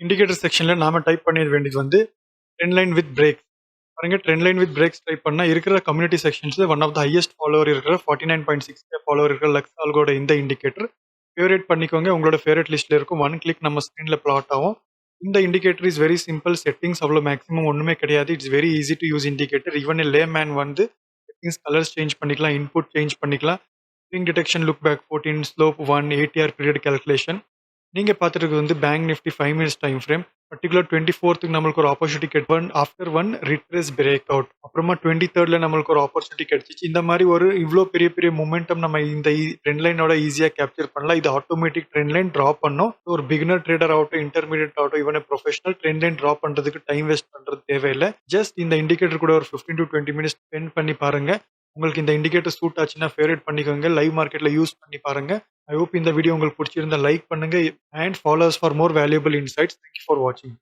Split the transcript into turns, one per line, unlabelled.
Indicator செக்ஷன்ல நாம type பண்ண வேண்டியது வந்து ட்ரெண்ட் லைன் வித் பிரேக். பாருங்க trend line with breaks type பண்ணா இருக்கிற கம்யூனிட்டி செக்ஷன்ஸ்ல one of the highest follower இருக்கிற 49.6K ஃபாலோவர் இருக்கிற லக்ஸ் ஆல்கோட இந்த இண்டிகேட்டர் ஃபேவரேட் பண்ணிக்கோங்க. உங்களோட ஃபேவரட் லிஸ்ட்ல இருக்கும். ஒன் கிளிக் நம்ம ஸ்க்ரீன்ல பிளாட் ஆகும். இந்த indicator is very simple. Settings அவ்வளோ மேக்ஸிமம் ஒன்றுமே கிடையாது. It's very easy to use indicator. Even layman வந்து செட்டிங்ஸ் கலர்ஸ் சேஞ்ச் பண்ணிக்கலாம், இன்புட் சேஞ்ச் பண்ணிக்கலாம். Swing detection, look back 14, slope 1, ATR period calculation. நீங்க பார்த்துட்டு வந்து bank Nifty 5 minutes time frame. Particular 24th நம்மளுக்கு ஒரு ஆப்பர்ச்சுனிட்டி கிடைக்கும். After one retrace break out. அப்புறமா 23rd நம்மளுக்கு ஒரு ஆப்பர்ச்சுனிட்டி கிடைச்சிச்சு. இந்த மாதிரி ஒரு இவ்வளோ பெரிய பெரிய மூமெண்டம் நம்ம இந்த ட்ரெண்ட் லைனோட ஈஸியாக கேப்சர் பண்ணலாம். இது ஆட்டோமேட்டிக் ட்ரெண்ட் லைன் ட்ரா பண்ணும். ஒரு பிகினர் ட்ரேடர் ஆகட்டும், இன்டர்மீடியட் ஆகட்டும், இவன் ப்ரொஃபஷனல் ட்ரெண்ட் லைன் ட்ரா பண்றதுக்கு டைம் வேஸ்ட் பண்றது தேவையில்லை. ஜஸ்ட் இந்த இண்டிகேட்டர் கூட ஒரு 15 to 20 மினிட்ஸ் ஸ்பெண்ட் பண்ணி பாருங்க. உங்களுக்கு இந்த இண்டிகேட்டர் சூட் ஆச்சுன்னா ஃபேவரட் பண்ணிக்கோங்க. லைவ் மார்க்கெட்ல யூஸ் பண்ணி பாருங்க. ஐ ஹோப் இந்த வீடியோ உங்களுக்கு பிடிச்சிருந்தா லைக் பண்ணுங்க and follow us for more valuable insights. Thank you for watching.